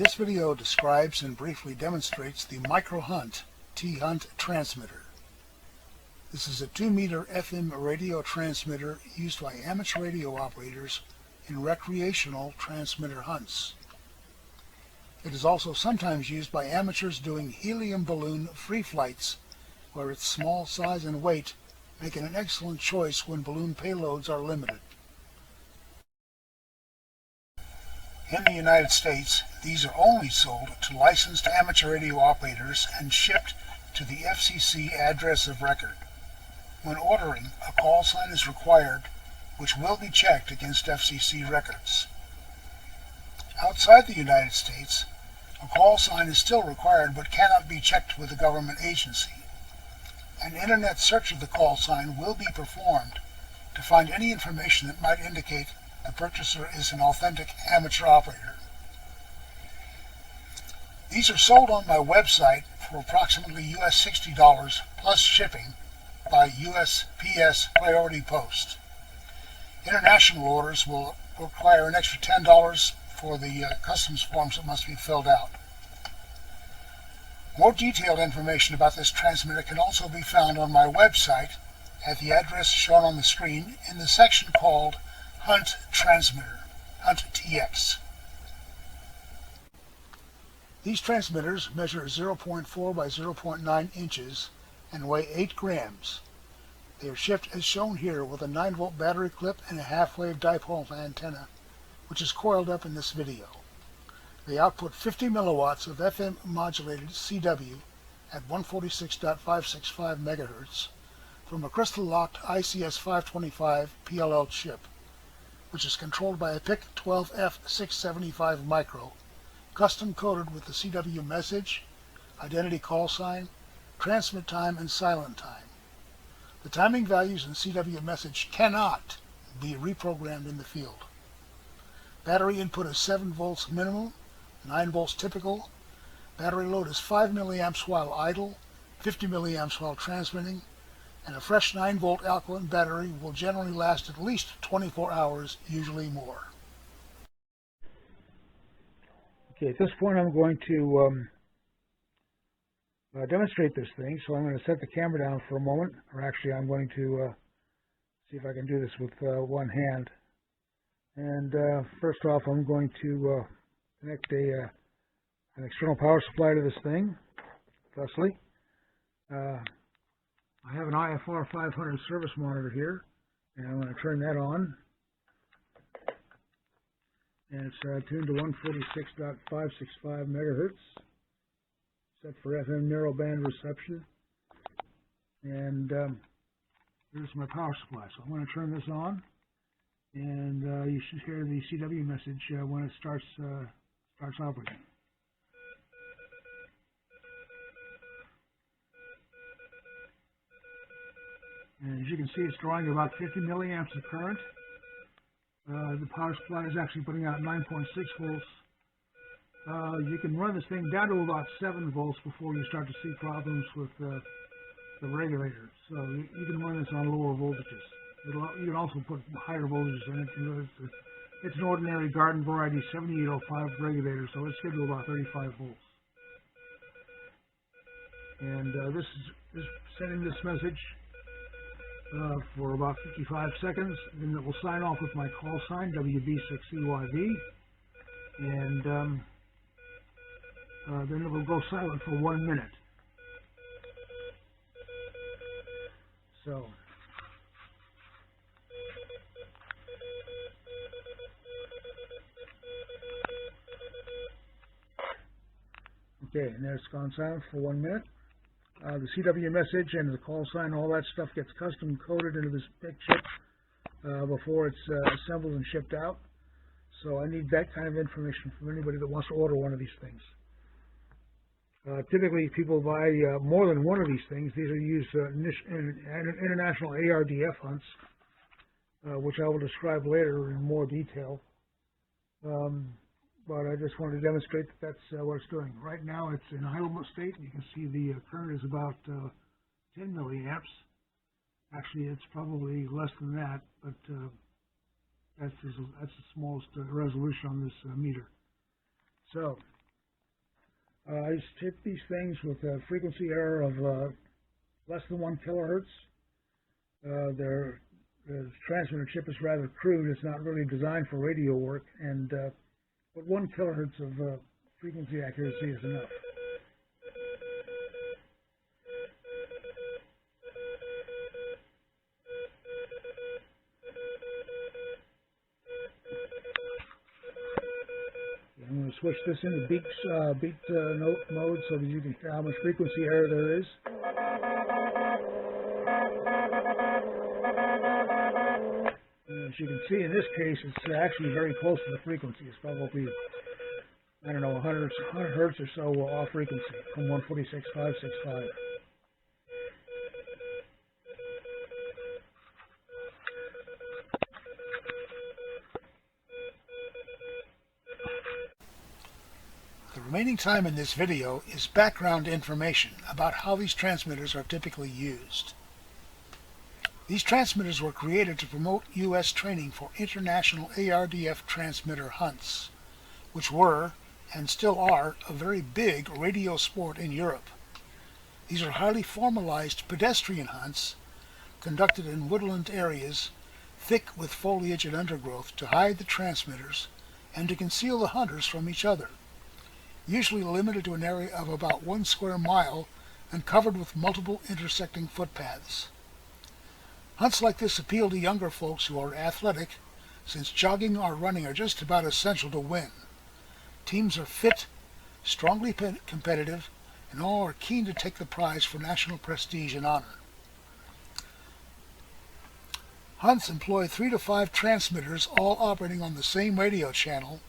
This video describes and briefly demonstrates the MicroHunt T-Hunt transmitter. This is a 2-meter FM radio transmitter used by amateur radio operators in recreational transmitter hunts. It is also sometimes used by amateurs doing helium balloon free flights, where its small size and weight make it an excellent choice when balloon payloads are limited. In the United States, these are only sold to licensed amateur radio operators and shipped to the FCC address of record. When ordering, a call sign is required, which will be checked against FCC records. Outside the United States, a call sign is still required but cannot be checked with a government agency. An internet search of the call sign will be performed to find any information that might indicate the purchaser is an authentic amateur operator. These are sold on my website for approximately US $60 plus shipping by USPS Priority Post. International orders will require an extra $10 for the customs forms that must be filled out. More detailed information about this transmitter can also be found on my website at the address shown on the screen in the section called Hunt Transmitter, Hunt TX. These transmitters measure 0.4 by 0.9 inches and weigh 8 grams. They are shipped as shown here with a 9-volt battery clip and a half-wave dipole antenna, which is coiled up in this video. They output 50 milliwatts of FM modulated CW at 146.565 MHz from a crystal-locked ICS 525 PLL chip, which is controlled by a PIC 12F675 micro, custom coded with the CW message, identity call sign, transmit time, and silent time. The timing values in CW message cannot be reprogrammed in the field. Battery input is 7 volts minimum, 9 volts typical. Battery load is 5 milliamps while idle, 50 milliamps while transmitting, and a fresh 9-volt alkaline battery will generally last at least 24 hours, usually more. Okay, at this point I'm going to demonstrate this thing, so I'm going to set the camera down for a moment, or actually I'm going to see if I can do this with one hand. And first off, I'm going to connect an external power supply to this thing, thusly. I have an IFR 500 service monitor here, and I'm going to turn that on. And it's tuned to 146.565 megahertz, set for FM narrowband reception. And here's my power supply. So I'm going to turn this on, and you should hear the CW message when it starts operating. And as you can see, it's drawing about 50 milliamps of current. The power supply is actually putting out 9.6 volts. You can run this thing down to about 7 volts before you start to see problems with the regulator. So you can run this on lower voltages. You can also put higher voltages in it. It's an ordinary garden variety 7805 regulator, so it's good to about 35 volts. And this is sending this message for about 55 seconds, and it will sign off with my call sign, WB6EYV, and then it will go silent for 1 minute. So, okay, and there it's gone silent for 1 minute. The CW message and the call sign, all that stuff gets custom coded into this big chip before it's assembled and shipped out. So I need that kind of information from anybody that wants to order one of these things. Typically, people buy more than one of these things. These are used in international ARDF hunts, which I will describe later in more detail. But I just wanted to demonstrate that that's what it's doing. Right now it's in idle state. You can see the current is about 10 milliamps. Actually, it's probably less than that, but that's the smallest resolution on this meter. So I ship these things with a frequency error of less than 1 kilohertz. The transmitter chip is rather crude. It's not really designed for radio work, but 1 kilohertz of frequency accuracy is enough. I'm going to switch this into beat note mode so that you can hear how much frequency error there is. And as you can see, in this case, it's actually very close to the frequency. It's probably, I don't know, 100 hertz or so off frequency from 146.565. The remaining time in this video is background information about how these transmitters are typically used. These transmitters were created to promote U.S. training for international ARDF transmitter hunts, which were, and still are, a very big radio sport in Europe. These are highly formalized pedestrian hunts conducted in woodland areas thick with foliage and undergrowth to hide the transmitters and to conceal the hunters from each other. Usually limited to an area of about 1 square mile and covered with multiple intersecting footpaths. Hunts like this appeal to younger folks who are athletic, since jogging or running are just about essential to win. Teams are fit, strongly competitive, and all are keen to take the prize for national prestige and honor. Hunts employ 3 to 5 transmitters, all operating on the same radio channel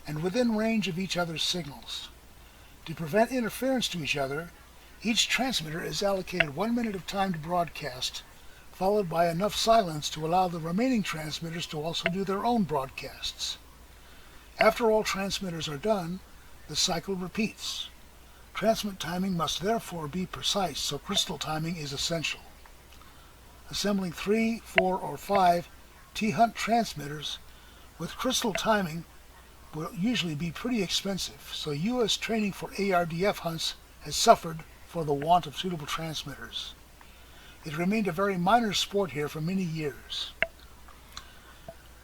and within range of each other's signals. To prevent interference to each other, each transmitter is allocated 1 minute of time to broadcast, followed by enough silence to allow the remaining transmitters to also do their own broadcasts. After all transmitters are done, the cycle repeats. Transmit timing must therefore be precise, so crystal timing is essential. Assembling 3, 4, or 5 T-Hunt transmitters with crystal timing will usually be pretty expensive, so U.S. training for ARDF hunts has suffered for the want of suitable transmitters. It remained a very minor sport here for many years.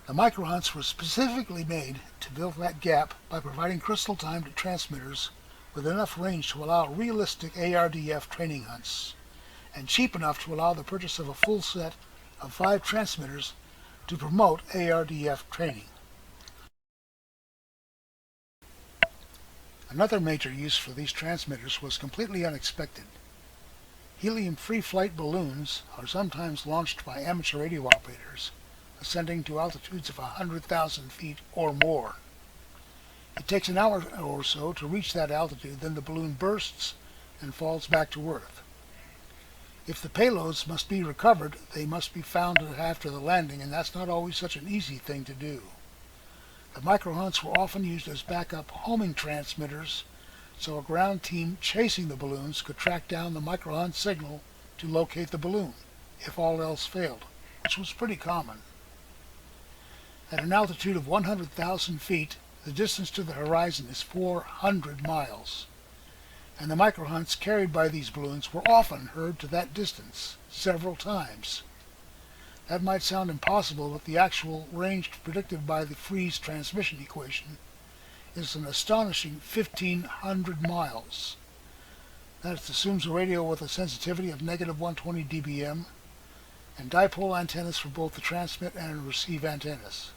The MicroHunts were specifically made to fill that gap by providing crystal timed transmitters with enough range to allow realistic ARDF training hunts, and cheap enough to allow the purchase of a full set of 5 transmitters to promote ARDF training. Another major use for these transmitters was completely unexpected. Helium free flight balloons are sometimes launched by amateur radio operators, ascending to altitudes of 100,000 feet or more. It takes an hour or so to reach that altitude, then the balloon bursts and falls back to Earth. If the payloads must be recovered, they must be found after the landing, and that's not always such an easy thing to do. The MicroHunts were often used as backup homing transmitters, so a ground team chasing the balloons could track down the MicroHunt signal to locate the balloon, if all else failed, which was pretty common. At an altitude of 100,000 feet, the distance to the horizon is 400 miles, and the MicroHunts carried by these balloons were often heard to that distance, several times. That might sound impossible, but the actual range predicted by the Freeze transmission equation is an astonishing 1,500 miles. That assumes a radio with a sensitivity of -120 dBm and dipole antennas for both the transmit and receive antennas.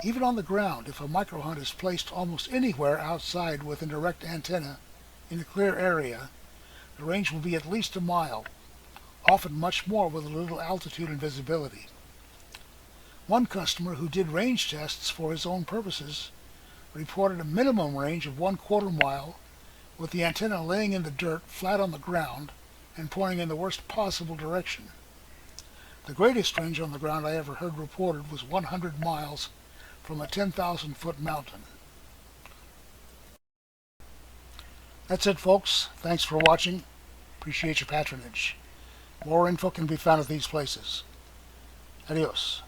Even on the ground, if a MicroHunt is placed almost anywhere outside with a direct antenna in a clear area, the range will be at least a mile, often much more with a little altitude and visibility. One customer who did range tests for his own purposes reported a minimum range of 1/4 mile, with the antenna laying in the dirt flat on the ground and pointing in the worst possible direction. The greatest range on the ground I ever heard reported was 100 miles from a 10,000-foot mountain. That's it, folks. Thanks for watching. Appreciate your patronage. More info can be found at these places. Adios.